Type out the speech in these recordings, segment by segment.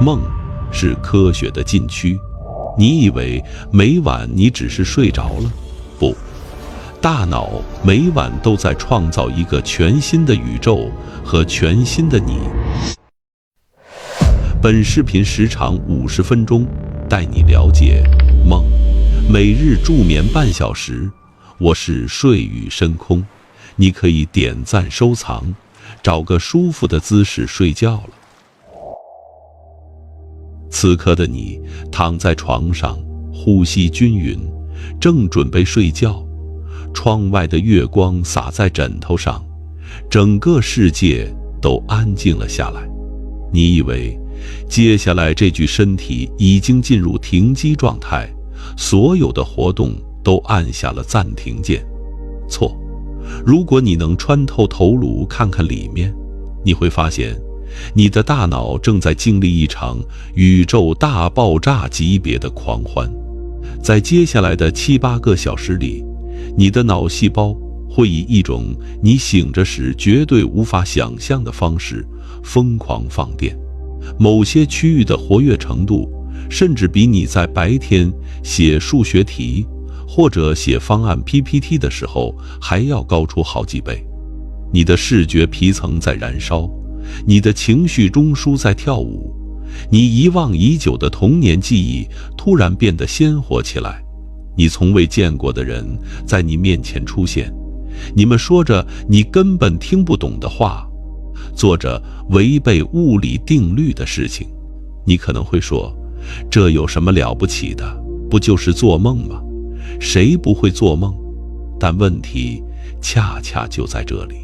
梦是科学的禁区。你以为每晚你只是睡着了？不，大脑每晚都在创造一个全新的宇宙和全新的你。本视频时长50分钟，带你了解梦。每日助眠半小时，我是睡语深空。你可以点赞收藏，找个舒服的姿势睡觉了。此刻的你躺在床上，呼吸均匀，正准备睡觉。窗外的月光洒在枕头上，整个世界都安静了下来。你以为接下来这具身体已经进入停机状态，所有的活动都按下了暂停键。错，如果你能穿透头颅看看里面，你会发现你的大脑正在经历一场宇宙大爆炸级别的狂欢。在接下来的7-8个小时里，你的脑细胞会以一种你醒着时绝对无法想象的方式疯狂放电，某些区域的活跃程度甚至比你在白天写数学题或者写方案 PPT 的时候还要高出好几倍。你的视觉皮层在燃烧，你的情绪中枢在跳舞，你遗忘已久的童年记忆突然变得鲜活起来。你从未见过的人在你面前出现，你们说着你根本听不懂的话，做着违背物理定律的事情。你可能会说，这有什么了不起的？不就是做梦吗？谁不会做梦？但问题恰恰就在这里，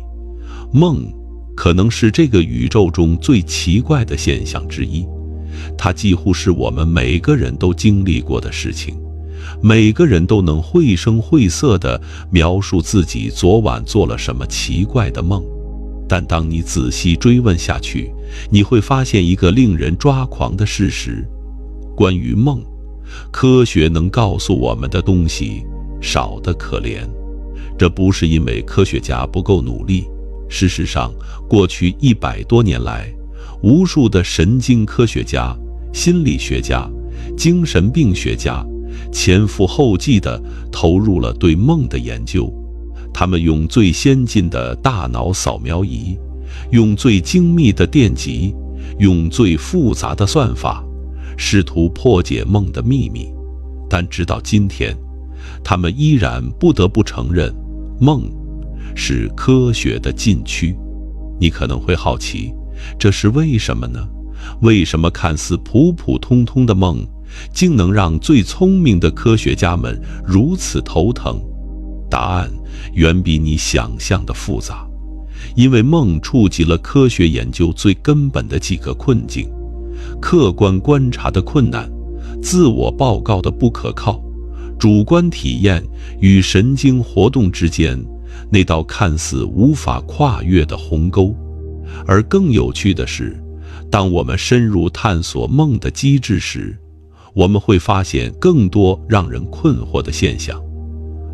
梦可能是这个宇宙中最奇怪的现象之一。它几乎是我们每个人都经历过的事情，每个人都能绘声绘色地描述自己昨晚做了什么奇怪的梦。但当你仔细追问下去，你会发现一个令人抓狂的事实：关于梦，科学能告诉我们的东西少得可怜。这不是因为科学家不够努力，事实上，过去100多年来，无数的神经科学家、心理学家、精神病学家前赴后继地投入了对梦的研究。他们用最先进的大脑扫描仪，用最精密的电极，用最复杂的算法，试图破解梦的秘密。但直到今天，他们依然不得不承认，梦是科学的禁区。你可能会好奇，这是为什么呢？为什么看似普普通通的梦，竟能让最聪明的科学家们如此头疼？答案远比你想象的复杂，因为梦触及了科学研究最根本的几个困境：客观观察的困难，自我报告的不可靠，主观体验与神经活动之间那道看似无法跨越的鸿沟。而更有趣的是，当我们深入探索梦的机制时，我们会发现更多让人困惑的现象。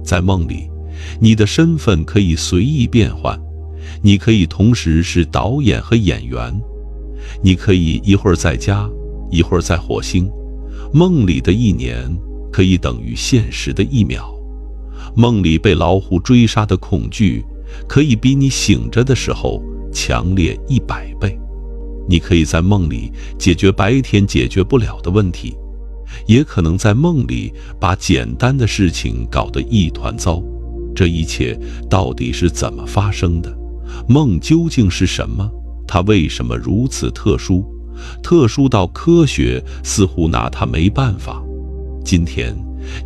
在梦里，你的身份可以随意变换，你可以同时是导演和演员，你可以一会儿在家，一会儿在火星。梦里的1年可以等于现实的1秒。梦里被老虎追杀的恐惧可以比你醒着的时候强烈100倍。你可以在梦里解决白天解决不了的问题，也可能在梦里把简单的事情搞得一团糟。这一切到底是怎么发生的？梦究竟是什么？它为什么如此特殊？特殊到科学似乎拿它没办法。今天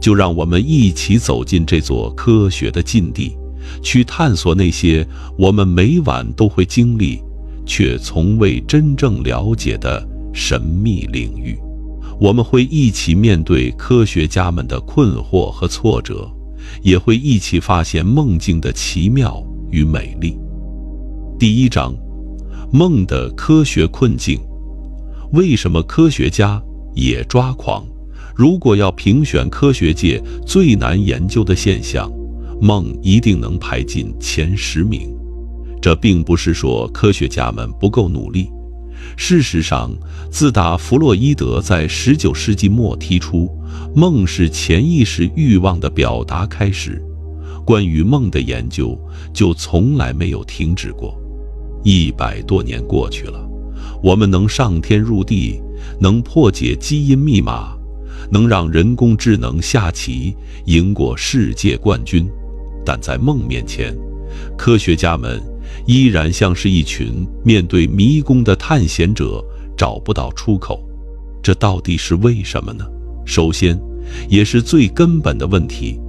就让我们一起走进这座科学的禁地，去探索那些我们每晚都会经历却从未真正了解的神秘领域。我们会一起面对科学家们的困惑和挫折，也会一起发现梦境的奇妙与美丽。第1章，梦的科学困境。为什么科学家也抓狂？如果要评选科学界最难研究的现象，梦一定能排进前10名。这并不是说科学家们不够努力，事实上，自打弗洛伊德在19世纪末提出梦是潜意识欲望的表达开始，关于梦的研究就从来没有停止过。100多年过去了，我们能上天入地，能破解基因密码，能让人工智能下棋赢过世界冠军，但在梦面前，科学家们依然像是一群面对迷宫的探险者，找不到出口。这到底是为什么呢？首先，也是最根本的问题，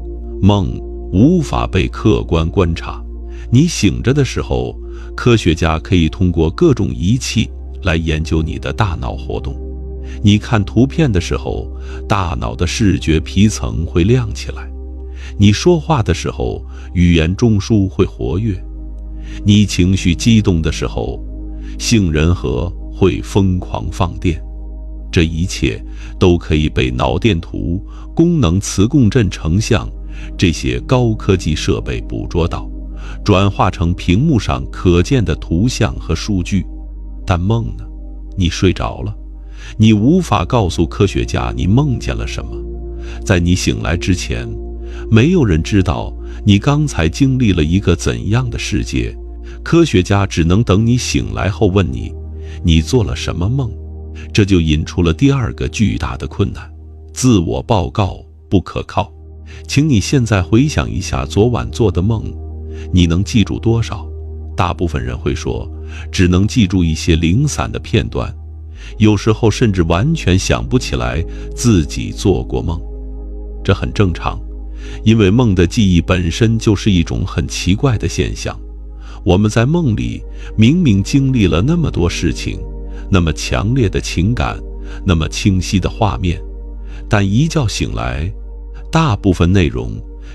梦无法被客观观察。你醒着的时候，科学家可以通过各种仪器来研究你的大脑活动。你看图片的时候，大脑的视觉皮层会亮起来；你说话的时候，语言中枢会活跃；你情绪激动的时候，杏仁核会疯狂放电。这一切都可以被脑电图、功能磁共振成像这些高科技设备捕捉到，转化成屏幕上可见的图像和数据。但梦呢？你睡着了，你无法告诉科学家你梦见了什么。在你醒来之前，没有人知道你刚才经历了一个怎样的世界。科学家只能等你醒来后问你，你做了什么梦？这就引出了第二个巨大的困难：自我报告不可靠。请你现在回想一下昨晚做的梦，你能记住多少？大部分人会说，只能记住一些零散的片段，有时候甚至完全想不起来自己做过梦。这很正常，因为梦的记忆本身就是一种很奇怪的现象。我们在梦里明明经历了那么多事情，那么强烈的情感，那么清晰的画面，但一觉醒来，大部分内容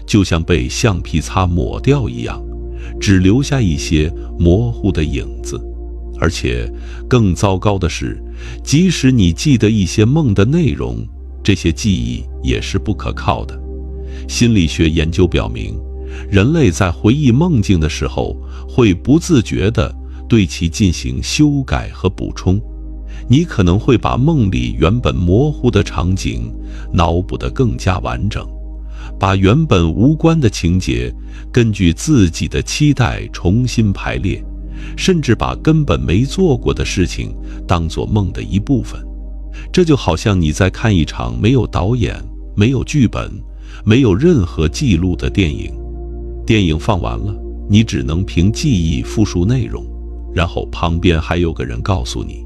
就像被橡皮擦抹掉一样，只留下一些模糊的影子。而且更糟糕的是，即使你记得一些梦的内容，这些记忆也是不可靠的。心理学研究表明，人类在回忆梦境的时候，会不自觉地对其进行修改和补充。你可能会把梦里原本模糊的场景脑补得更加完整，把原本无关的情节根据自己的期待重新排列，甚至把根本没做过的事情当作梦的一部分。这就好像你在看一场没有导演、没有剧本、没有任何记录的电影。电影放完了，你只能凭记忆复述内容，然后旁边还有个人告诉你，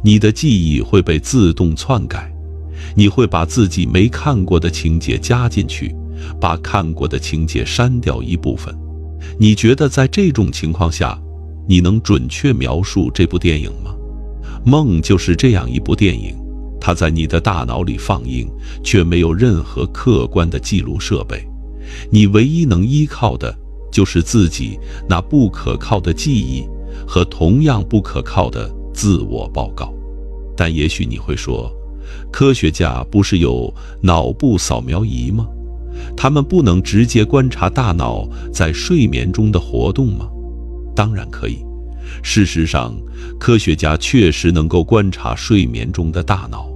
你的记忆会被自动篡改，你会把自己没看过的情节加进去，把看过的情节删掉一部分。你觉得在这种情况下，你能准确描述这部电影吗？梦就是这样一部电影，它在你的大脑里放映，却没有任何客观的记录设备。你唯一能依靠的就是自己那不可靠的记忆和同样不可靠的自我报告。但也许你会说，科学家不是有脑部扫描仪吗？他们不能直接观察大脑在睡眠中的活动吗？当然可以。事实上，科学家确实能够观察睡眠中的大脑。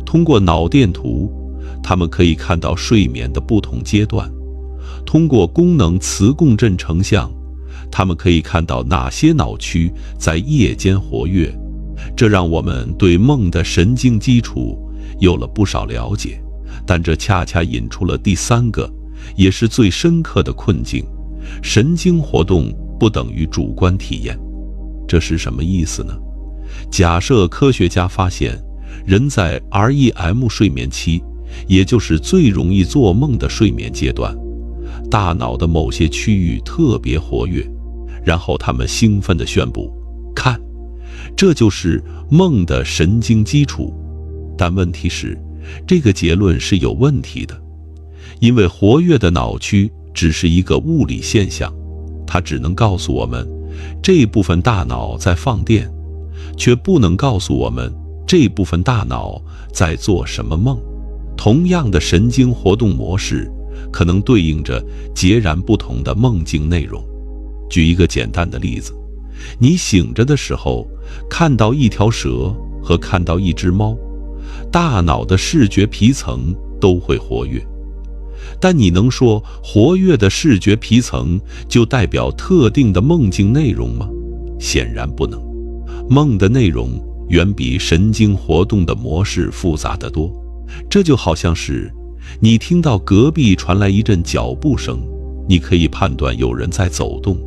通过脑电图，他们可以看到睡眠的不同阶段；通过功能磁共振成像，他们可以看到哪些脑区在夜间活跃。这让我们对梦的神经基础有了不少了解。但这恰恰引出了第三个，也是最深刻的困境：神经活动不等于主观体验。这是什么意思呢？假设科学家发现，人在 REM 睡眠期，也就是最容易做梦的睡眠阶段，大脑的某些区域特别活跃，然后他们兴奋地宣布，看，这就是梦的神经基础。但问题是，这个结论是有问题的，因为活跃的脑区只是一个物理现象，它只能告诉我们这部分大脑在放电，却不能告诉我们这部分大脑在做什么梦。同样的神经活动模式，可能对应着截然不同的梦境内容。举一个简单的例子，你醒着的时候，看到一条蛇和看到一只猫，大脑的视觉皮层都会活跃。但你能说活跃的视觉皮层就代表特定的梦境内容吗？显然不能。梦的内容远比神经活动的模式复杂得多。这就好像是你听到隔壁传来一阵脚步声，你可以判断有人在走动，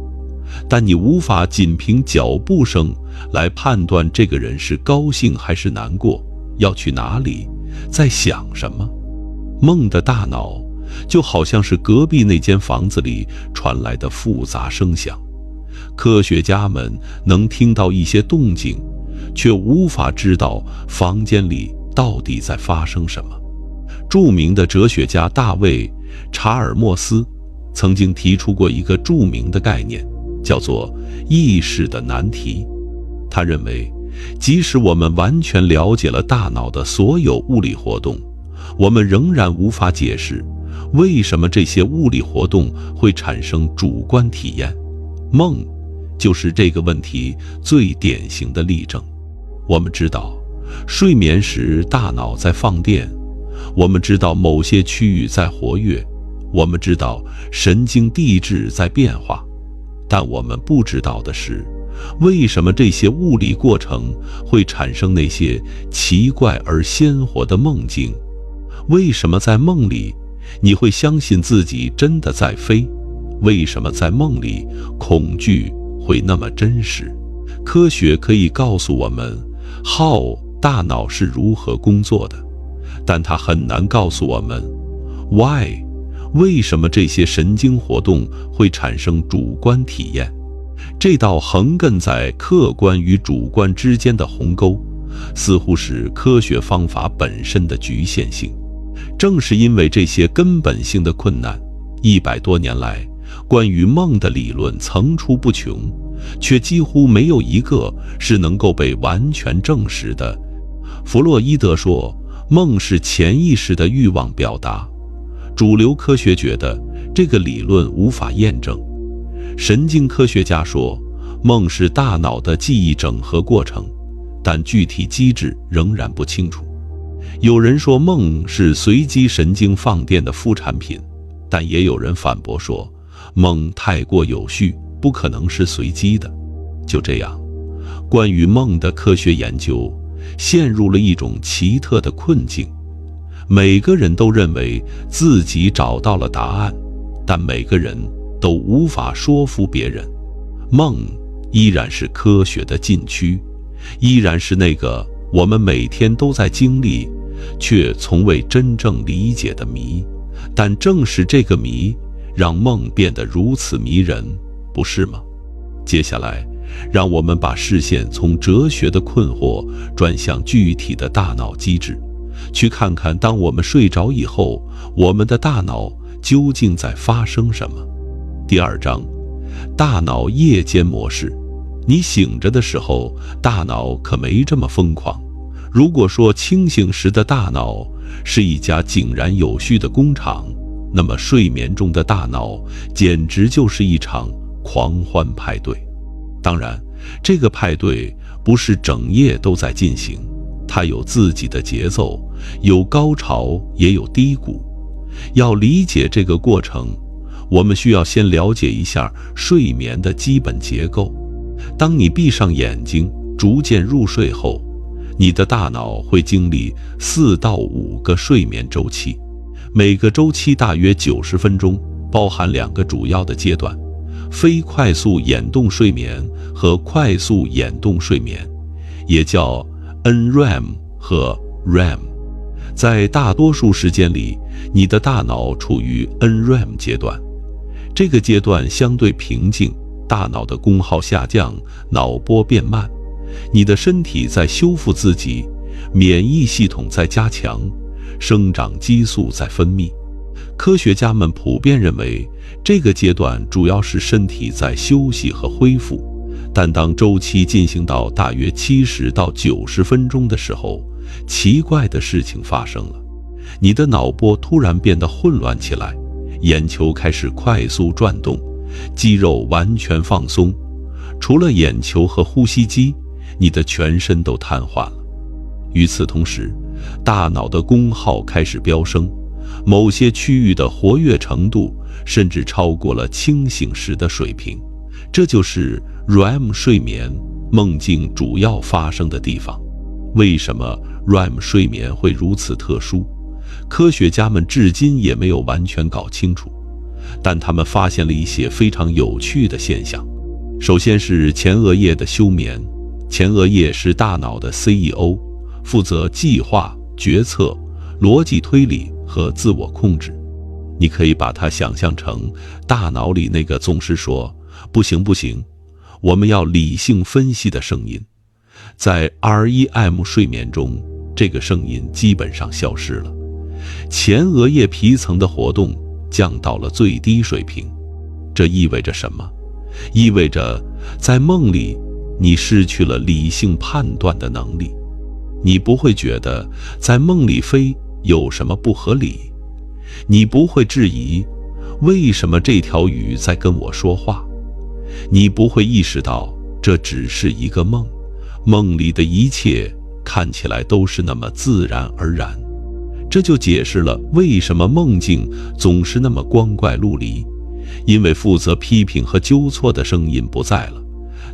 但你无法仅凭脚步声来判断这个人是高兴还是难过，要去哪里，在想什么。梦的大脑就好像是隔壁那间房子里传来的复杂声响，科学家们能听到一些动静，却无法知道房间里到底在发生什么。著名的哲学家大卫·查尔默斯曾经提出过一个著名的概念，叫做意识的难题。他认为，即使我们完全了解了大脑的所有物理活动，我们仍然无法解释为什么这些物理活动会产生主观体验。梦就是这个问题最典型的例证。我们知道，睡眠时大脑在放电，我们知道某些区域在活跃，我们知道神经递质在变化，但我们不知道的是，为什么这些物理过程会产生那些奇怪而鲜活的梦境？为什么在梦里你会相信自己真的在飞？为什么在梦里恐惧会那么真实？科学可以告诉我们大脑是如何工作的，但它很难告诉我们 why， 为什么这些神经活动会产生主观体验。这道横亘在客观与主观之间的鸿沟，似乎是科学方法本身的局限性。正是因为这些根本性的困难，100多年来，关于梦的理论层出不穷，却几乎没有一个是能够被完全证实的。弗洛伊德说，梦是潜意识的欲望表达。主流科学觉得这个理论无法验证。神经科学家说，梦是大脑的记忆整合过程，但具体机制仍然不清楚。有人说梦是随机神经放电的副产品，但也有人反驳说，梦太过有序，不可能是随机的。就这样，关于梦的科学研究陷入了一种奇特的困境。每个人都认为自己找到了答案，但每个人都无法说服别人。梦依然是科学的禁区，依然是那个我们每天都在经历，却从未真正理解的谜。但正是这个谜，让梦变得如此迷人，不是吗？接下来，让我们把视线从哲学的困惑转向具体的大脑机制，去看看当我们睡着以后，我们的大脑究竟在发生什么。第2章，大脑夜间模式。你醒着的时候，大脑可没这么疯狂。如果说清醒时的大脑是一家井然有序的工厂，那么睡眠中的大脑简直就是一场狂欢派对。当然，这个派对不是整夜都在进行，它有自己的节奏，有高潮也有低谷。要理解这个过程，我们需要先了解一下睡眠的基本结构。当你闭上眼睛，逐渐入睡后，你的大脑会经历4到5个睡眠周期，每个周期大约90分钟，包含2个主要的阶段：非快速眼动睡眠和快速眼动睡眠，也叫 NREM 和 REM。在大多数时间里，你的大脑处于 NREM 阶段，这个阶段相对平静，大脑的功耗下降，脑波变慢，你的身体在修复自己，免疫系统在加强，生长激素在分泌。科学家们普遍认为，这个阶段主要是身体在休息和恢复，但当周期进行到大约70到90分钟的时候，奇怪的事情发生了，你的脑波突然变得混乱起来，眼球开始快速转动，肌肉完全放松，除了眼球和呼吸机，你的全身都瘫痪了。与此同时，大脑的功耗开始飙升，某些区域的活跃程度甚至超过了清醒时的水平。这就是 REM 睡眠梦境主要发生的地方。为什么 REM 睡眠会如此特殊？科学家们至今也没有完全搞清楚，但他们发现了一些非常有趣的现象。首先是前额叶的休眠。前额叶是大脑的 CEO， 负责计划、决策、逻辑推理和自我控制。你可以把它想象成大脑里那个总是说不行不行，我们要理性分析的声音。在 REM 睡眠中，这个声音基本上消失了，前额叶皮层的活动降到了最低水平。这意味着什么？意味着在梦里你失去了理性判断的能力。你不会觉得在梦里飞有什么不合理，你不会质疑为什么这条鱼在跟我说话，你不会意识到这只是一个梦，梦里的一切看起来都是那么自然而然。这就解释了为什么梦境总是那么光怪陆离，因为负责批评和纠错的声音不在了，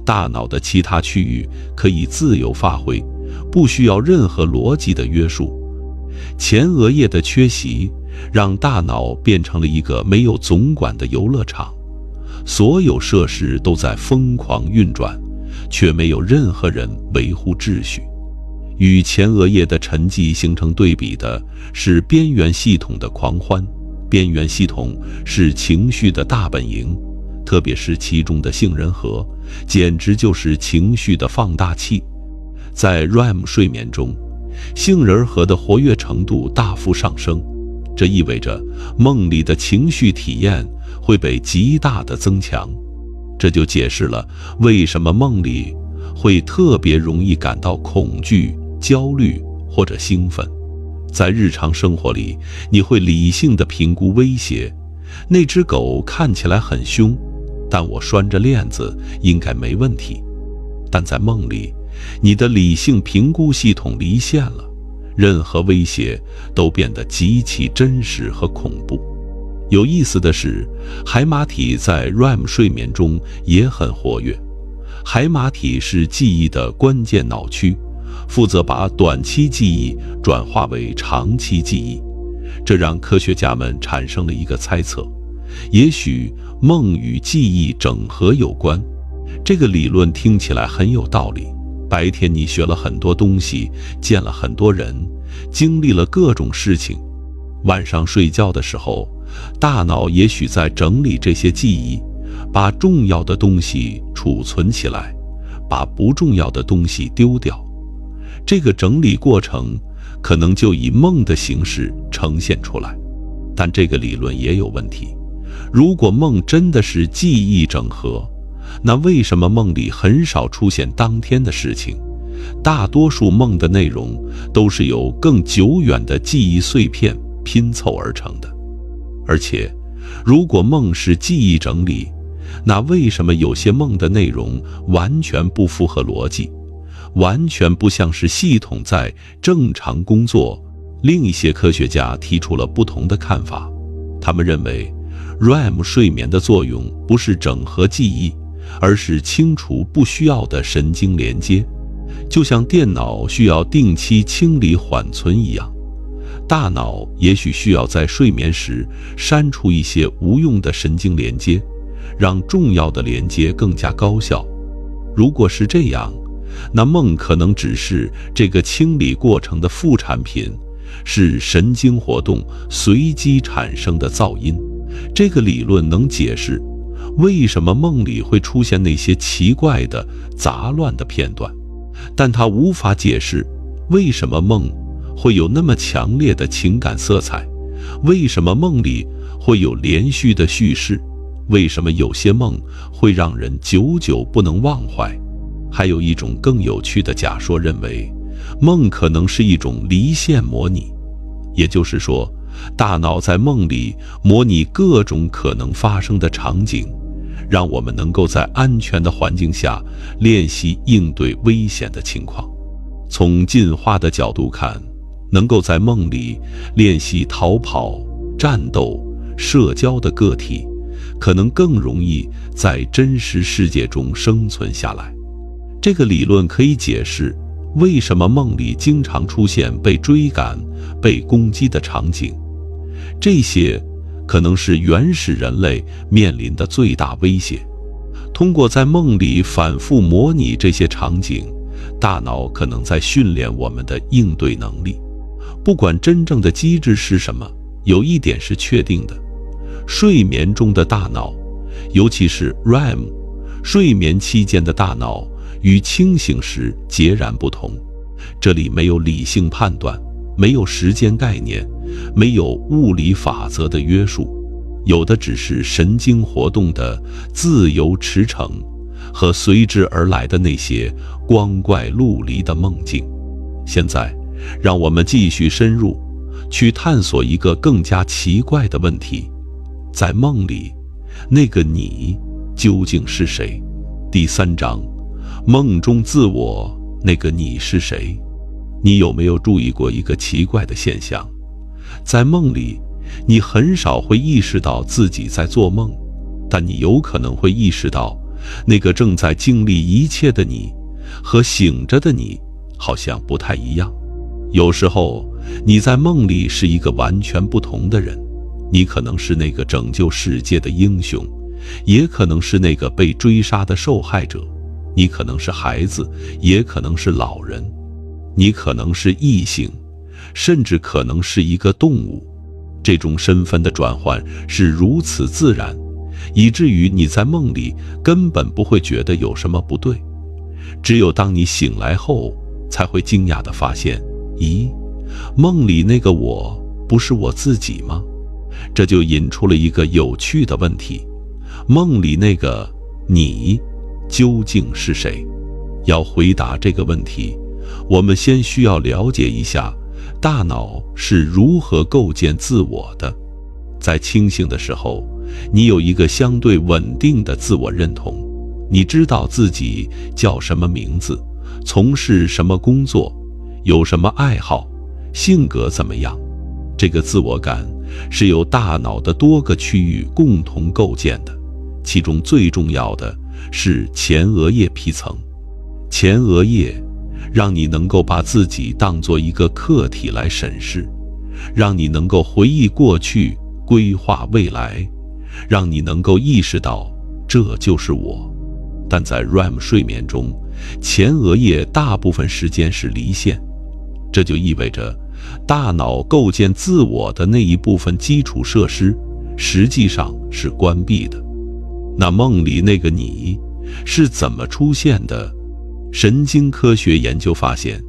大脑的其他区域可以自由发挥，不需要任何逻辑的约束。前额叶的缺席让大脑变成了一个没有总管的游乐场，所有设施都在疯狂运转，却没有任何人维护秩序。与前额叶的沉寂形成对比的是边缘系统的狂欢。边缘系统是情绪的大本营，特别是其中的杏仁核，简直就是情绪的放大器。在 REM 睡眠中，杏仁核的活跃程度大幅上升，这意味着梦里的情绪体验会被极大的增强。这就解释了为什么梦里会特别容易感到恐惧、焦虑或者兴奋。在日常生活里，你会理性地评估威胁。那只狗看起来很凶，但我拴着链子应该没问题。但在梦里，你的理性评估系统离线了，任何威胁都变得极其真实和恐怖。有意思的是，海马体在 REM 睡眠中也很活跃。海马体是记忆的关键脑区，负责把短期记忆转化为长期记忆。这让科学家们产生了一个猜测，也许梦与记忆整合有关。这个理论听起来很有道理。白天你学了很多东西，见了很多人，经历了各种事情，晚上睡觉的时候，大脑也许在整理这些记忆，把重要的东西储存起来，把不重要的东西丢掉。这个整理过程可能就以梦的形式呈现出来。但这个理论也有问题。如果梦真的是记忆整合，那为什么梦里很少出现当天的事情？大多数梦的内容都是由更久远的记忆碎片拼凑而成的。而且，如果梦是记忆整理，那为什么有些梦的内容完全不符合逻辑，完全不像是系统在正常工作？另一些科学家提出了不同的看法，他们认为 REM 睡眠的作用不是整合记忆，而是清除不需要的神经连接，就像电脑需要定期清理缓存一样，大脑也许需要在睡眠时删除一些无用的神经连接，让重要的连接更加高效。如果是这样，那梦可能只是这个清理过程的副产品，是神经活动随机产生的噪音。这个理论能解释为什么梦里会出现那些奇怪的杂乱的片段，但它无法解释为什么梦会有那么强烈的情感色彩，为什么梦里会有连续的叙事，为什么有些梦会让人久久不能忘怀。还有一种更有趣的假说认为，梦可能是一种离线模拟，也就是说，大脑在梦里模拟各种可能发生的场景，让我们能够在安全的环境下练习应对危险的情况。从进化的角度看，能够在梦里练习逃跑、战斗、社交的个体，可能更容易在真实世界中生存下来。这个理论可以解释为什么梦里经常出现被追赶、被攻击的场景。这些可能是原始人类面临的最大威胁。通过在梦里反复模拟这些场景，大脑可能在训练我们的应对能力。不管真正的机制是什么，有一点是确定的：睡眠中的大脑，尤其是 REM 睡眠期间的大脑，与清醒时截然不同。这里没有理性判断，没有时间概念，没有物理法则的约束，有的只是神经活动的自由驰骋和随之而来的那些光怪陆离的梦境。现在让我们继续深入去探索一个更加奇怪的问题：在梦里，那个你究竟是谁？第3章，梦中自我，那个你是谁？你有没有注意过一个奇怪的现象？在梦里，你很少会意识到自己在做梦，但你有可能会意识到，那个正在经历一切的你和醒着的你好像不太一样。有时候你在梦里是一个完全不同的人，你可能是那个拯救世界的英雄，也可能是那个被追杀的受害者，你可能是孩子，也可能是老人，你可能是异性，甚至可能是一个动物。这种身份的转换是如此自然，以至于你在梦里根本不会觉得有什么不对。只有当你醒来后，才会惊讶地发现，咦，梦里那个我不是我自己吗？这就引出了一个有趣的问题：梦里那个你究竟是谁？要回答这个问题，我们先需要了解一下大脑是如何构建自我的。在清醒的时候，你有一个相对稳定的自我认同，你知道自己叫什么名字，从事什么工作，有什么爱好，性格怎么样。这个自我感是由大脑的多个区域共同构建的，其中最重要的是前额叶皮层。前额叶让你能够把自己当作一个客体来审视，让你能够回忆过去，规划未来，让你能够意识到这就是我。但在 REM 睡眠中，前额叶大部分时间是离线，这就意味着大脑构建自我的那一部分基础设施实际上是关闭的。那梦里那个你是怎么出现的？神经科学研究发现，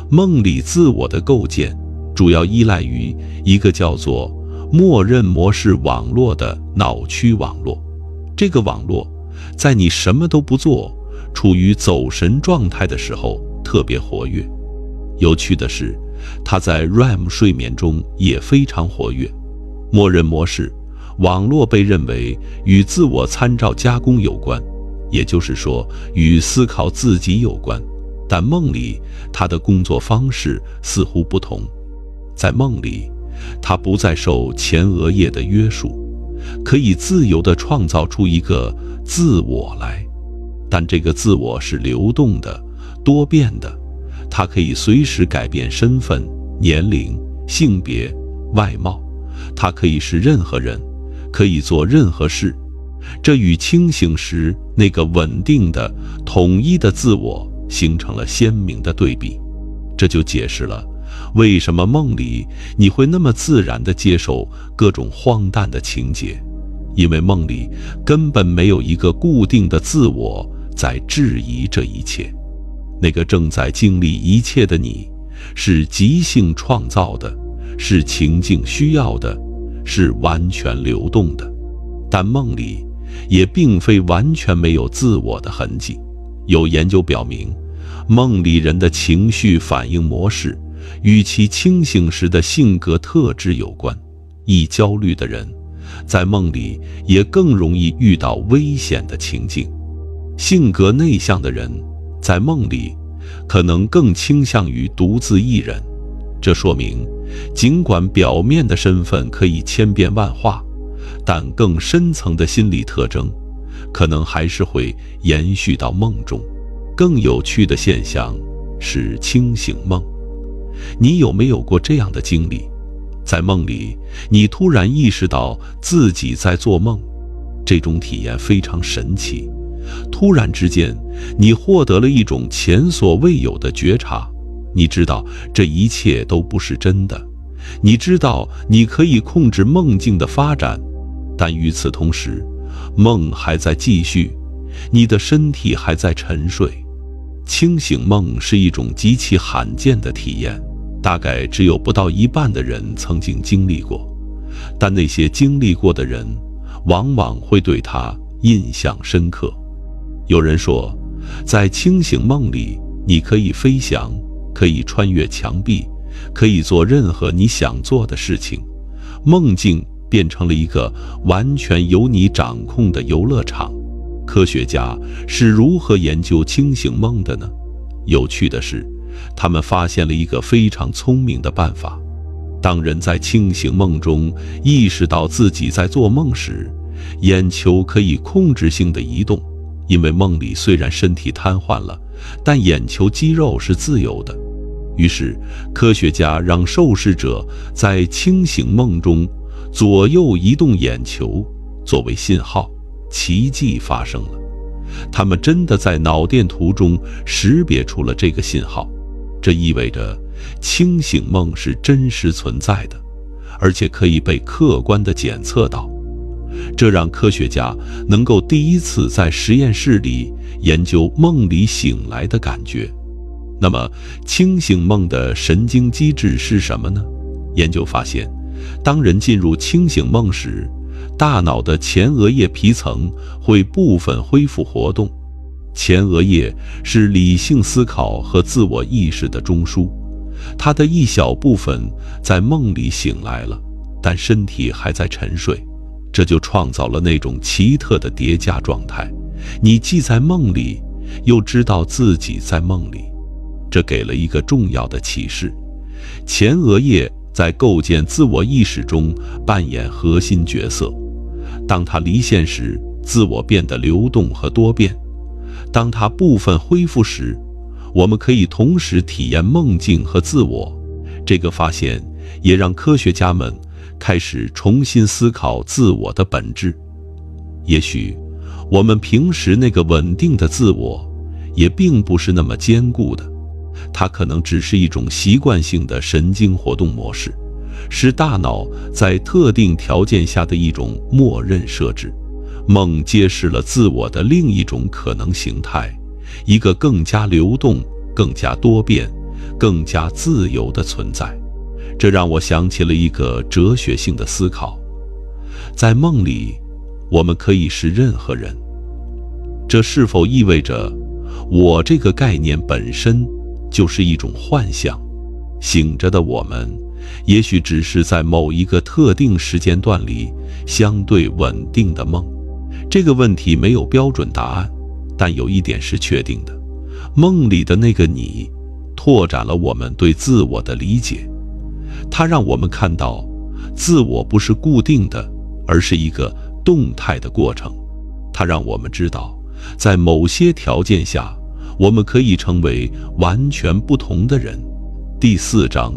梦里自我的构建主要依赖于一个叫做默认模式网络的脑区网络。这个网络在你什么都不做，处于走神状态的时候特别活跃。有趣的是，它在 REM 睡眠中也非常活跃。默认模式网络被认为与自我参照加工有关，也就是说与思考自己有关，但梦里它的工作方式似乎不同。在梦里，它不再受前额叶的约束，可以自由地创造出一个自我来。但这个自我是流动的、多变的，它可以随时改变身份、年龄、性别、外貌，它可以是任何人，可以做任何事。这与清醒时那个稳定的、统一的自我形成了鲜明的对比。这就解释了为什么梦里你会那么自然地接受各种荒诞的情节，因为梦里根本没有一个固定的自我在质疑这一切。那个正在经历一切的你，是即兴创造的，是情境需要的，是完全流动的。但梦里也并非完全没有自我的痕迹。有研究表明，梦里人的情绪反应模式与其清醒时的性格特质有关。易焦虑的人在梦里也更容易遇到危险的情境。性格内向的人，在梦里可能更倾向于独自一人，这说明，尽管表面的身份可以千变万化，但更深层的心理特征，可能还是会延续到梦中。更有趣的现象是清醒梦。你有没有过这样的经历？在梦里，你突然意识到自己在做梦，这种体验非常神奇。突然之间，你获得了一种前所未有的觉察，你知道这一切都不是真的，你知道你可以控制梦境的发展，但与此同时，梦还在继续，你的身体还在沉睡。清醒梦是一种极其罕见的体验，大概只有不到一半的人曾经经历过，但那些经历过的人，往往会对它印象深刻。有人说，在清醒梦里，你可以飞翔，可以穿越墙壁，可以做任何你想做的事情。梦境变成了一个完全由你掌控的游乐场。科学家是如何研究清醒梦的呢？有趣的是，他们发现了一个非常聪明的办法。当人在清醒梦中意识到自己在做梦时，眼球可以控制性的移动。因为梦里虽然身体瘫痪了，但眼球肌肉是自由的。于是，科学家让受试者在清醒梦中左右移动眼球作为信号，奇迹发生了。他们真的在脑电图中识别出了这个信号，这意味着清醒梦是真实存在的，而且可以被客观地检测到。这让科学家能够第一次在实验室里研究梦里醒来的感觉。那么，清醒梦的神经机制是什么呢？研究发现，当人进入清醒梦时，大脑的前额叶皮层会部分恢复活动。前额叶是理性思考和自我意识的中枢，它的一小部分在梦里醒来了，但身体还在沉睡。这就创造了那种奇特的叠加状态，你既在梦里，又知道自己在梦里。这给了一个重要的启示：前额叶在构建自我意识中扮演核心角色。当它离线时，自我变得流动和多变；当它部分恢复时，我们可以同时体验梦境和自我。这个发现也让科学家们开始重新思考自我的本质。也许我们平时那个稳定的自我也并不是那么坚固的，它可能只是一种习惯性的神经活动模式，是大脑在特定条件下的一种默认设置。梦揭示了自我的另一种可能形态，一个更加流动、更加多变、更加自由的存在。这让我想起了一个哲学性的思考：在梦里，我们可以是任何人。这是否意味着我这个概念本身就是一种幻象？醒着的我们也许只是在某一个特定时间段里相对稳定的梦。这个问题没有标准答案，但有一点是确定的：梦里的那个你拓展了我们对自我的理解。它让我们看到，自我不是固定的，而是一个动态的过程。它让我们知道，在某些条件下，我们可以成为完全不同的人。第4章，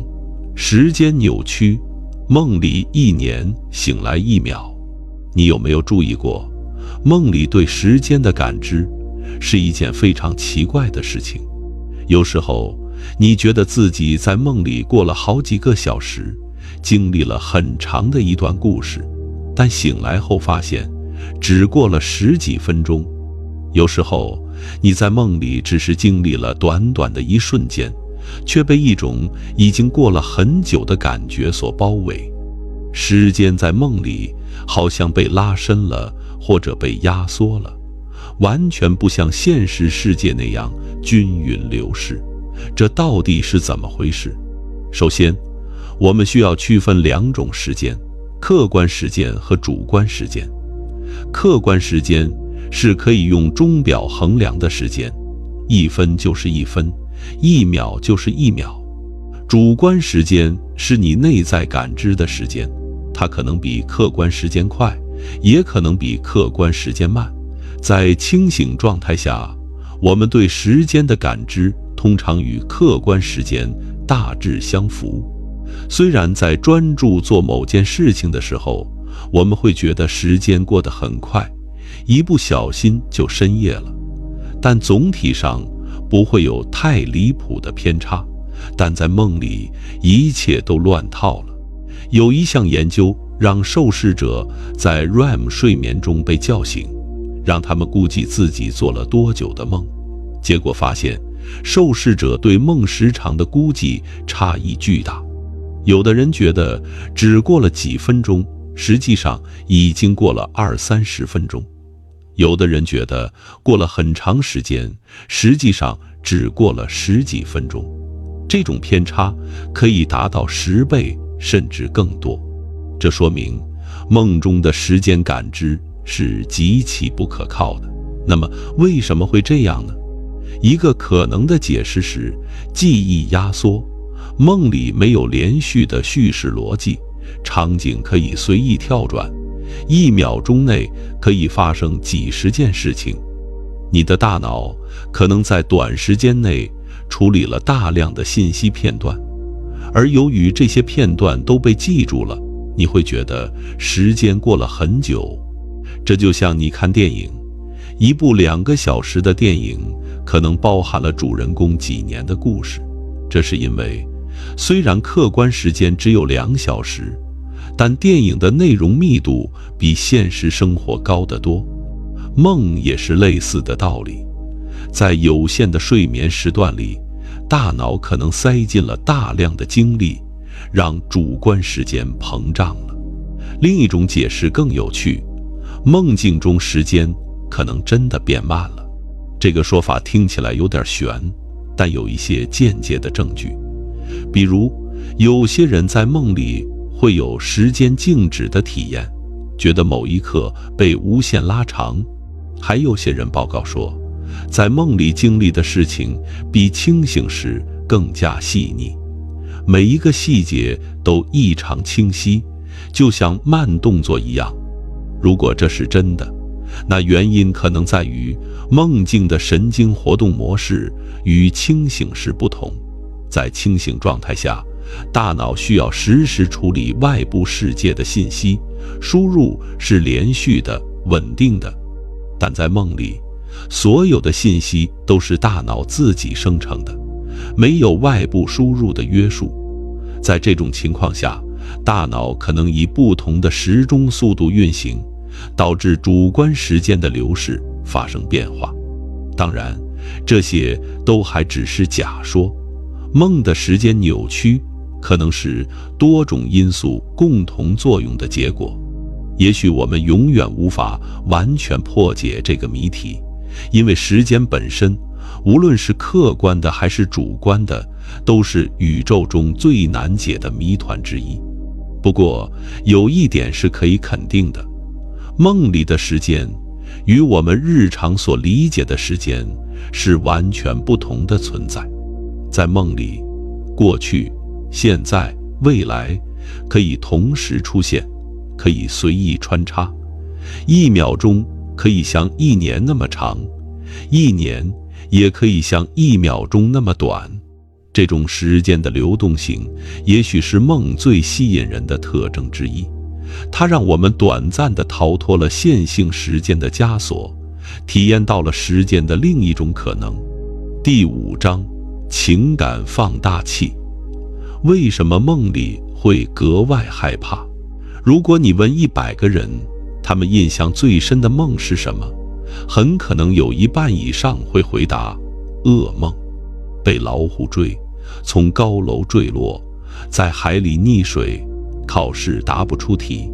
时间扭曲，梦里1年，醒来1秒。你有没有注意过，梦里对时间的感知是一件非常奇怪的事情？有时候你觉得自己在梦里过了好几个小时，经历了很长的一段故事，但醒来后发现只过了10几分钟。有时候你在梦里只是经历了短短的一瞬间，却被一种已经过了很久的感觉所包围。时间在梦里好像被拉伸了，或者被压缩了，完全不像现实世界那样均匀流逝。这到底是怎么回事？首先，我们需要区分2种时间，客观时间和主观时间。客观时间是可以用钟表衡量的时间，1分就是1分，1秒就是1秒。主观时间是你内在感知的时间，它可能比客观时间快，也可能比客观时间慢。在清醒状态下，我们对时间的感知通常与客观时间大致相符。虽然在专注做某件事情的时候，我们会觉得时间过得很快，一不小心就深夜了，但总体上不会有太离谱的偏差。但在梦里，一切都乱套了。有一项研究让受试者在 REM 睡眠中被叫醒，让他们估计自己做了多久的梦。结果发现，受试者对梦时长的估计差异巨大。有的人觉得只过了几分钟，实际上已经过了20-30分钟；有的人觉得过了很长时间，实际上只过了10几分钟。这种偏差可以达到10倍甚至更多。这说明梦中的时间感知是极其不可靠的。那么为什么会这样呢？一个可能的解释是记忆压缩，梦里没有连续的叙事逻辑，场景可以随意跳转，1秒钟内可以发生几十件事情。你的大脑可能在短时间内处理了大量的信息片段，而由于这些片段都被记住了，你会觉得时间过了很久。这就像你看电影，一部2个小时的电影可能包含了主人公几年的故事。这是因为虽然客观时间只有2小时，但电影的内容密度比现实生活高得多。梦也是类似的道理，在有限的睡眠时段里，大脑可能塞进了大量的精力，让主观时间膨胀了。另一种解释更有趣，梦境中时间可能真的变慢了。这个说法听起来有点悬，但有一些间接的证据。比如，有些人在梦里会有时间静止的体验，觉得某一刻被无限拉长。还有些人报告说，在梦里经历的事情比清醒时更加细腻，每一个细节都异常清晰，就像慢动作一样。如果这是真的，那原因可能在于梦境的神经活动模式与清醒时不同。在清醒状态下，大脑需要实时处理外部世界的信息，输入是连续的、稳定的。但在梦里，所有的信息都是大脑自己生成的，没有外部输入的约束。在这种情况下，大脑可能以不同的时钟速度运行，导致主观时间的流逝发生变化。当然，这些都还只是假说。梦的时间扭曲可能是多种因素共同作用的结果。也许我们永远无法完全破解这个谜题，因为时间本身，无论是客观的还是主观的，都是宇宙中最难解的谜团之一。不过，有一点是可以肯定的，梦里的时间与我们日常所理解的时间是完全不同的存在。在梦里，过去、现在、未来可以同时出现，可以随意穿插。1秒钟可以像1年那么长，1年也可以像1秒钟那么短。这种时间的流动性，也许是梦最吸引人的特征之一。它让我们短暂地逃脱了线性时间的枷锁，体验到了时间的另一种可能。第5章，情感放大器。为什么梦里会格外害怕？如果你问100个人，他们印象最深的梦是什么，很可能有1半以上会回答噩梦。被老虎追，从高楼坠落，在海里溺水，考试答不出题，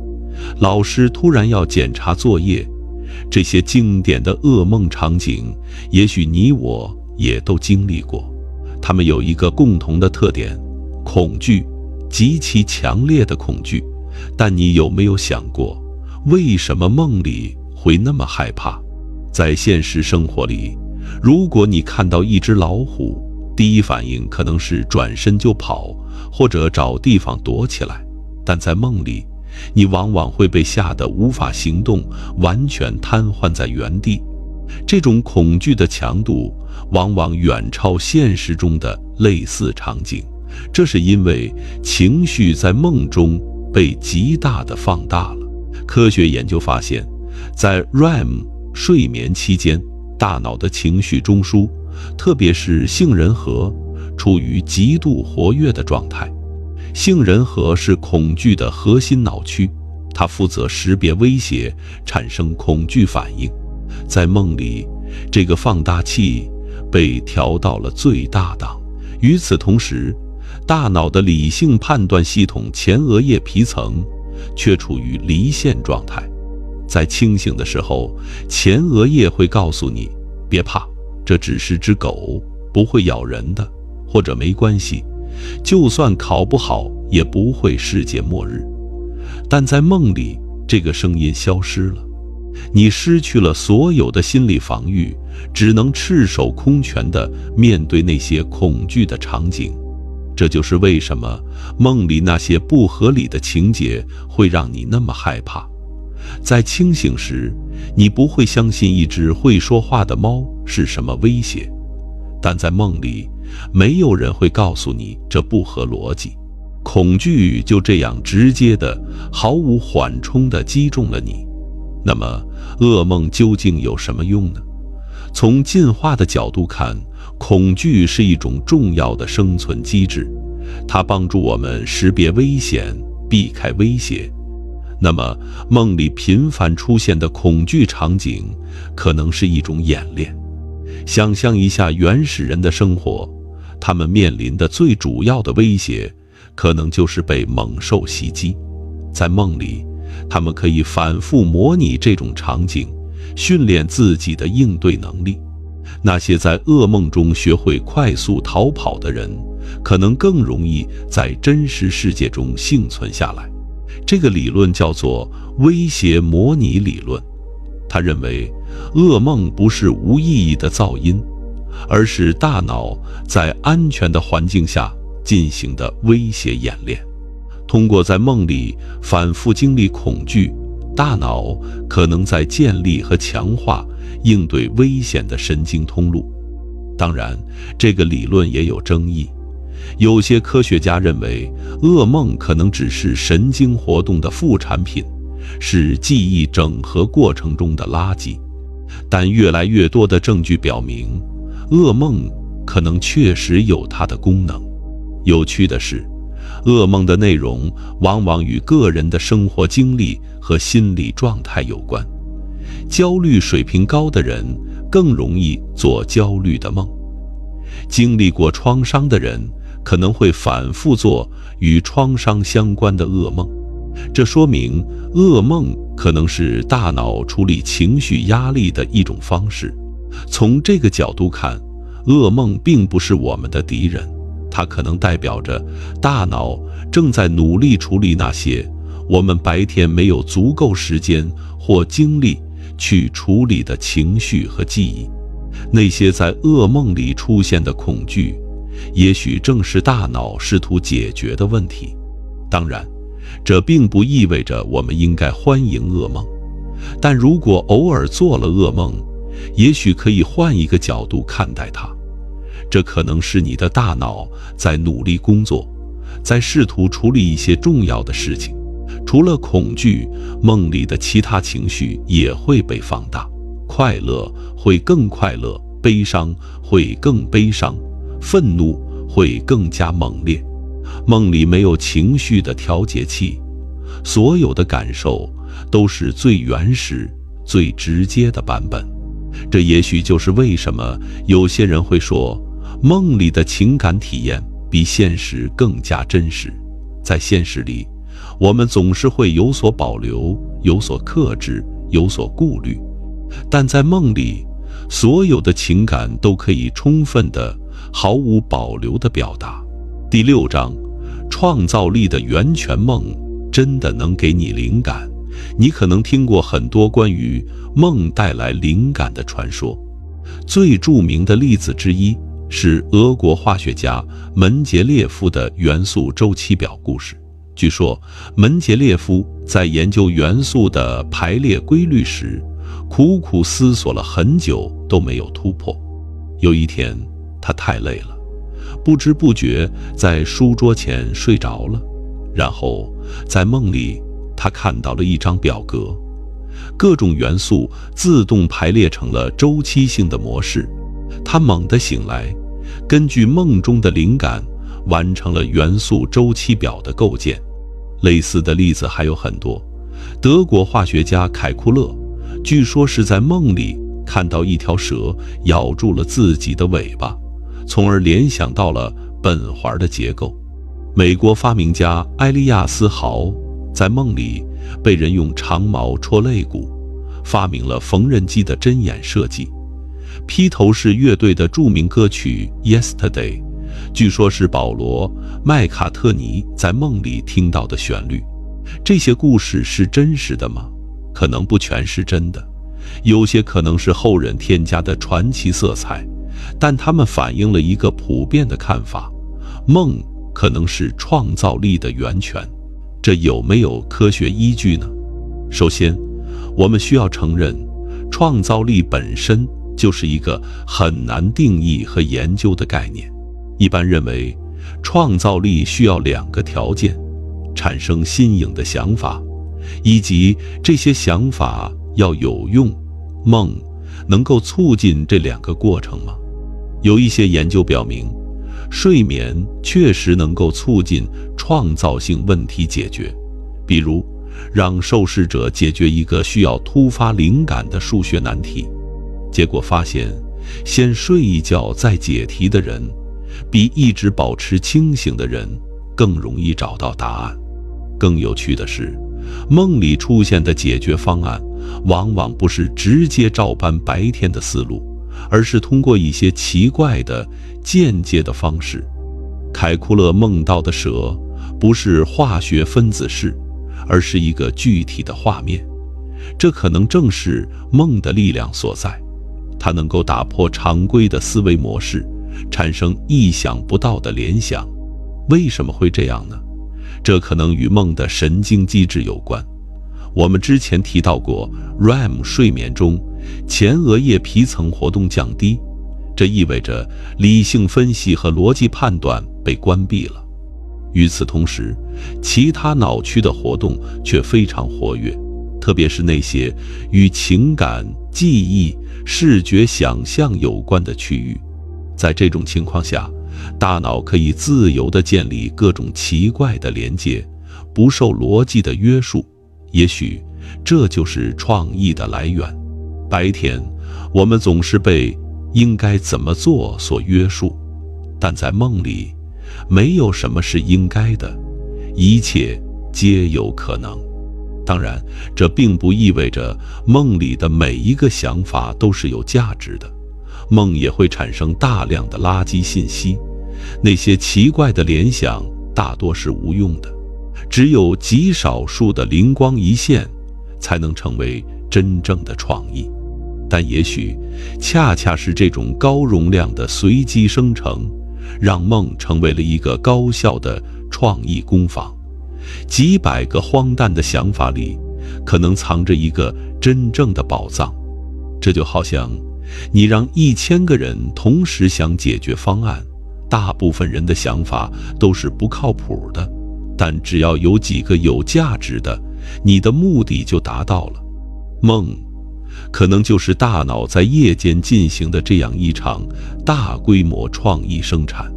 老师突然要检查作业。这些经典的噩梦场景，也许你我也都经历过。它们有一个共同的特点，恐惧，极其强烈的恐惧，但你有没有想过，为什么梦里会那么害怕？在现实生活里，如果你看到一只老虎，第一反应可能是转身就跑，或者找地方躲起来。但在梦里，你往往会被吓得无法行动，完全瘫痪在原地。这种恐惧的强度往往远超现实中的类似场景，这是因为情绪在梦中被极大地放大了。科学研究发现，在 REM 睡眠期间，大脑的情绪中枢，特别是杏仁核，处于极度活跃的状态。杏仁核是恐惧的核心脑区，它负责识别威胁，产生恐惧反应。在梦里，这个放大器被调到了最大档。与此同时，大脑的理性判断系统前额叶皮层却处于离线状态。在清醒的时候，前额叶会告诉你，别怕，这只是只狗，不会咬人的，或者没关系，就算考不好也不会世界末日。但在梦里，这个声音消失了，你失去了所有的心理防御，只能赤手空拳地面对那些恐惧的场景。这就是为什么梦里那些不合理的情节会让你那么害怕。在清醒时，你不会相信一只会说话的猫是什么威胁，但在梦里，没有人会告诉你这不合逻辑。恐惧就这样直接的、毫无缓冲地击中了你。那么，噩梦究竟有什么用呢？从进化的角度看，恐惧是一种重要的生存机制，它帮助我们识别危险，避开威胁。那么，梦里频繁出现的恐惧场景，可能是一种演练。想象一下原始人的生活，他们面临的最主要的威胁，可能就是被猛兽袭击。在梦里，他们可以反复模拟这种场景，训练自己的应对能力。那些在噩梦中学会快速逃跑的人，可能更容易在真实世界中幸存下来。这个理论叫做威胁模拟理论。他认为，噩梦不是无意义的噪音，而是大脑在安全的环境下进行的威胁演练。通过在梦里反复经历恐惧，大脑可能在建立和强化应对危险的神经通路。当然，这个理论也有争议。有些科学家认为，噩梦可能只是神经活动的副产品，是记忆整合过程中的垃圾。但越来越多的证据表明，噩梦可能确实有它的功能。有趣的是，噩梦的内容往往与个人的生活经历和心理状态有关。焦虑水平高的人更容易做焦虑的梦。经历过创伤的人可能会反复做与创伤相关的噩梦，这说明噩梦可能是大脑处理情绪压力的一种方式。从这个角度看，噩梦并不是我们的敌人，它可能代表着大脑正在努力处理那些我们白天没有足够时间或精力去处理的情绪和记忆。那些在噩梦里出现的恐惧，也许正是大脑试图解决的问题。当然，这并不意味着我们应该欢迎噩梦，但如果偶尔做了噩梦，也许可以换一个角度看待它。这可能是你的大脑在努力工作，在试图处理一些重要的事情。除了恐惧，梦里的其他情绪也会被放大。快乐会更快乐，悲伤会更悲伤，愤怒会更加猛烈。梦里没有情绪的调节器，所有的感受都是最原始、最直接的版本。这也许就是为什么有些人会说，梦里的情感体验比现实更加真实。在现实里，我们总是会有所保留，有所克制，有所顾虑，但在梦里，所有的情感都可以充分的、毫无保留的表达。第6章，创造力的源泉梦真的能给你灵感。你可能听过很多关于梦带来灵感的传说，最著名的例子之一是俄国化学家门捷列夫的元素周期表故事。据说门捷列夫在研究元素的排列规律时，苦苦思索了很久都没有突破。有一天他太累了，不知不觉在书桌前睡着了，然后在梦里他看到了一张表格，各种元素自动排列成了周期性的模式。他猛地醒来，根据梦中的灵感完成了元素周期表的构建。类似的例子还有很多。德国化学家凯库勒据说是在梦里看到一条蛇咬住了自己的尾巴，从而联想到了苯环的结构。美国发明家埃利亚斯·豪在梦里被人用长矛戳肋骨，发明了缝纫机的针眼设计。披头士乐队的著名歌曲《Yesterday》据说是保罗·麦卡特尼在梦里听到的旋律。这些故事是真实的吗？可能不全是真的，有些可能是后人添加的传奇色彩，但它们反映了一个普遍的看法：梦可能是创造力的源泉。这有没有科学依据呢？首先，我们需要承认，创造力本身就是一个很难定义和研究的概念。一般认为，创造力需要2个条件：产生新颖的想法，以及这些想法要有用。梦能够促进这2个过程吗？有一些研究表明，睡眠确实能够促进创造性问题解决，比如让受试者解决一个需要突发灵感的数学难题，结果发现，先睡一觉再解题的人，比一直保持清醒的人更容易找到答案。更有趣的是，梦里出现的解决方案往往不是直接照搬白天的思路，而是通过一些奇怪的间接的方式。凯库勒梦到的蛇不是化学分子式，而是一个具体的画面。这可能正是梦的力量所在，它能够打破常规的思维模式，产生意想不到的联想。为什么会这样呢？这可能与梦的神经机制有关。我们之前提到过 REM 睡眠中前额叶皮层活动降低，这意味着理性分析和逻辑判断被关闭了。与此同时，其他脑区的活动却非常活跃，特别是那些与情感、记忆、视觉想象有关的区域。在这种情况下，大脑可以自由地建立各种奇怪的连接，不受逻辑的约束。也许这就是创意的来源。白天我们总是被应该怎么做所约束，但在梦里没有什么是应该的，一切皆有可能。当然，这并不意味着梦里的每一个想法都是有价值的。梦也会产生大量的垃圾信息，那些奇怪的联想大多是无用的，只有极少数的灵光一现才能成为真正的创意。但也许恰恰是这种高容量的随机生成，让梦成为了一个高效的创意工坊。几百个荒诞的想法里，可能藏着一个真正的宝藏。这就好像你让1000个人同时想解决方案，大部分人的想法都是不靠谱的，但只要有几个有价值的，你的目的就达到了。梦可能就是大脑在夜间进行的这样一场大规模创意生产。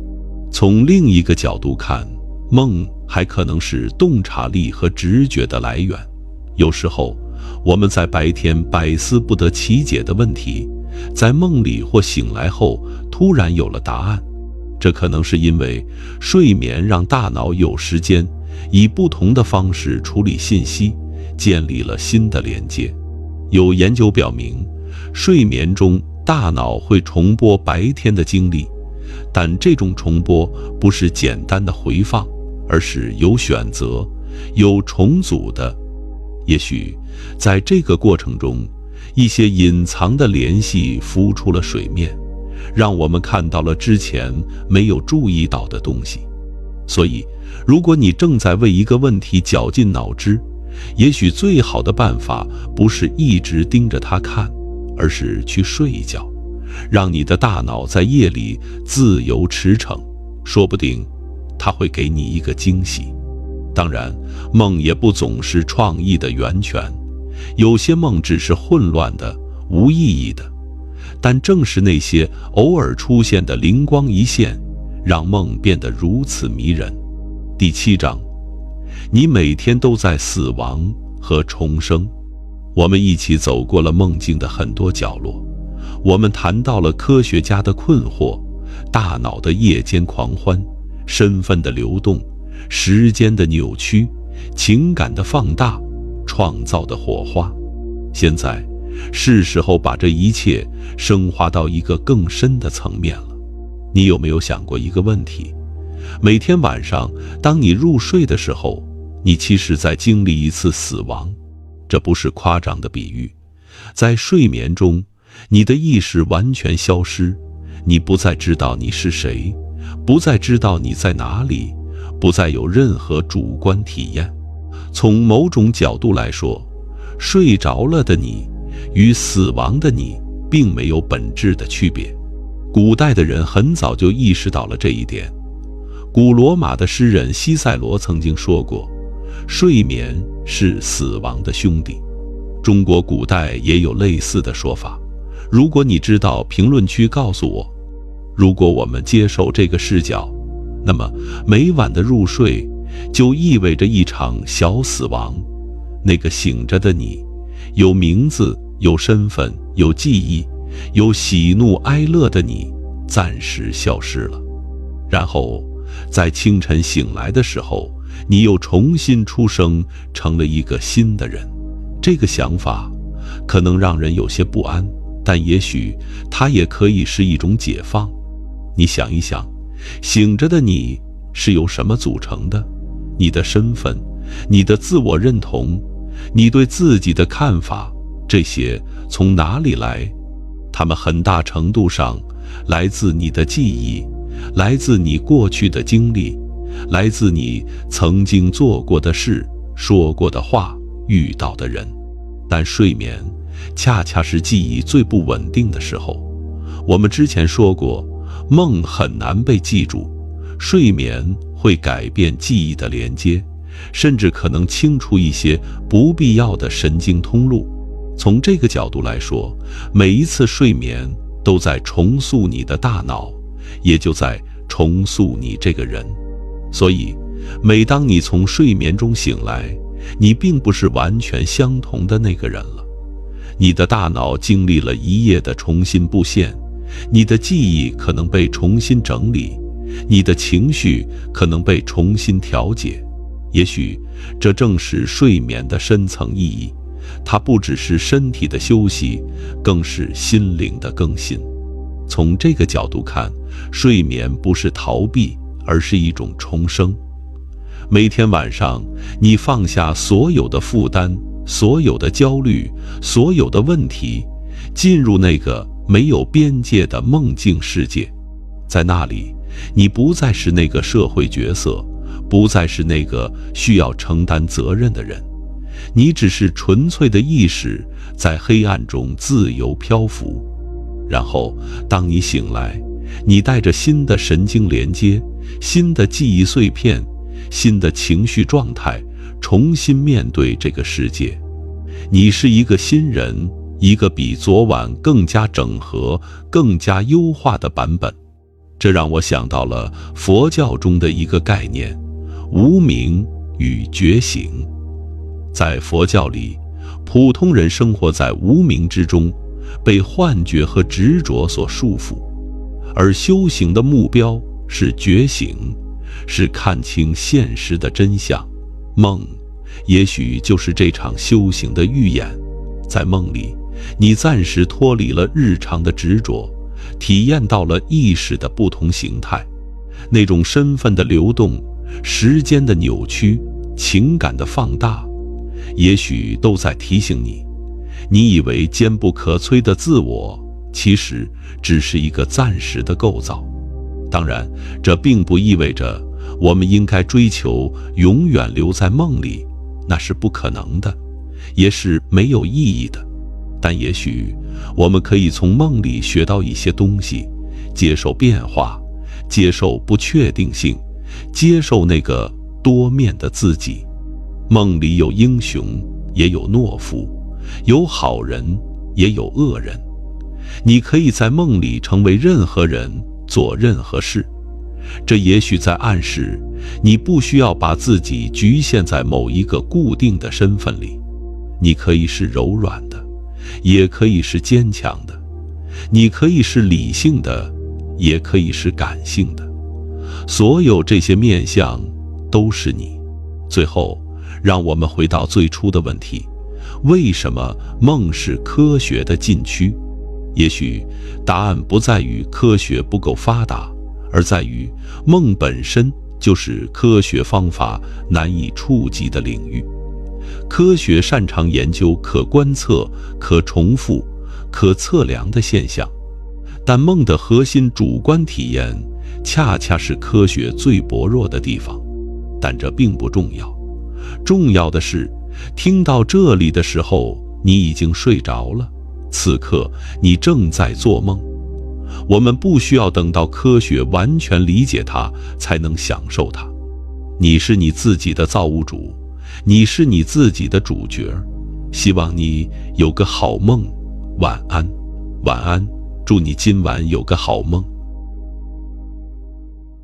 从另一个角度看，梦还可能是洞察力和直觉的来源。有时候我们在白天百思不得其解的问题，在梦里或醒来后突然有了答案。这可能是因为睡眠让大脑有时间以不同的方式处理信息，建立了新的连接。有研究表明，睡眠中大脑会重播白天的经历，但这种重播不是简单的回放，而是有选择、有重组的。也许在这个过程中，一些隐藏的联系浮出了水面，让我们看到了之前没有注意到的东西。所以，如果你正在为一个问题绞尽脑汁，也许最好的办法不是一直盯着它看，而是去睡一觉，让你的大脑在夜里自由驰骋，说不定它会给你一个惊喜。当然，梦也不总是创意的源泉，有些梦只是混乱的、无意义的。但正是那些偶尔出现的灵光一现，让梦变得如此迷人。第7章，你每天都在死亡和重生。我们一起走过了梦境的很多角落，我们谈到了科学家的困惑，大脑的夜间狂欢，身份的流动，时间的扭曲，情感的放大，创造的火花。现在是时候把这一切升华到一个更深的层面了。你有没有想过一个问题？每天晚上当你入睡的时候，你其实在经历一次死亡。这不是夸张的比喻。在睡眠中，你的意识完全消失，你不再知道你是谁，不再知道你在哪里，不再有任何主观体验。从某种角度来说，睡着了的你与死亡的你并没有本质的区别。古代的人很早就意识到了这一点。古罗马的诗人西塞罗曾经说过，睡眠是死亡的兄弟。中国古代也有类似的说法。如果你知道，评论区告诉我。如果我们接受这个视角，那么每晚的入睡就意味着一场小死亡。那个醒着的你，有名字，有身份，有记忆，有喜怒哀乐的你，暂时消失了。然后在清晨醒来的时候，你又重新出生，成了一个新的人。这个想法可能让人有些不安，但也许它也可以是一种解放。你想一想，醒着的你是由什么组成的？你的身份，你的自我认同，你对自己的看法，这些从哪里来？它们很大程度上来自你的记忆，来自你过去的经历，来自你曾经做过的事，说过的话，遇到的人。但睡眠恰恰是记忆最不稳定的时候。我们之前说过，梦很难被记住，睡眠会改变记忆的连接，甚至可能清除一些不必要的神经通路。从这个角度来说，每一次睡眠都在重塑你的大脑，也就在重塑你这个人。所以，每当你从睡眠中醒来，你并不是完全相同的那个人了。你的大脑经历了一夜的重新布线，你的记忆可能被重新整理，你的情绪可能被重新调节。也许这正是睡眠的深层意义，它不只是身体的休息，更是心灵的更新。从这个角度看，睡眠不是逃避，而是一种重生。每天晚上，你放下所有的负担，所有的焦虑，所有的问题，进入那个没有边界的梦境世界。在那里，你不再是那个社会角色，不再是那个需要承担责任的人，你只是纯粹的意识，在黑暗中自由漂浮。然后，当你醒来，你带着新的神经连接，新的记忆碎片，新的情绪状态，重新面对这个世界。你是一个新人，一个比昨晚更加整合、更加优化的版本。这让我想到了佛教中的一个概念：无明与觉醒。在佛教里，普通人生活在无明之中，被幻觉和执着所束缚，而修行的目标是觉醒，是看清现实的真相。梦也许就是这场修行的预演。在梦里，你暂时脱离了日常的执着，体验到了意识的不同形态，那种身份的流动，时间的扭曲，精神的放大。情感的放大，也许都在提醒你，你以为坚不可摧的自我，其实只是一个暂时的构造。当然，这并不意味着我们应该追求永远留在梦里，那是不可能的，也是没有意义的。但也许我们可以从梦里学到一些东西，接受变化，接受不确定性，接受那个多面的自己。梦里有英雄，也有懦夫，有好人，也有恶人。你可以在梦里成为任何人，做任何事。这也许在暗示你不需要把自己局限在某一个固定的身份里。你可以是柔软的，也可以是坚强的；你可以是理性的，也可以是感性的。所有这些面向都是你。最后，让我们回到最初的问题：为什么梦是科学的禁区？也许答案不在于科学不够发达，而在于梦本身就是科学方法难以触及的领域。科学擅长研究可观测、可重复、可测量的现象，但梦的核心主观体验恰恰是科学最薄弱的地方。但这并不重要，重要的是，听到这里的时候，你已经睡着了，此刻你正在做梦。我们不需要等到科学完全理解它才能享受它。你是你自己的造物主，你是你自己的主角。希望你有个好梦，晚安，晚安，祝你今晚有个好梦。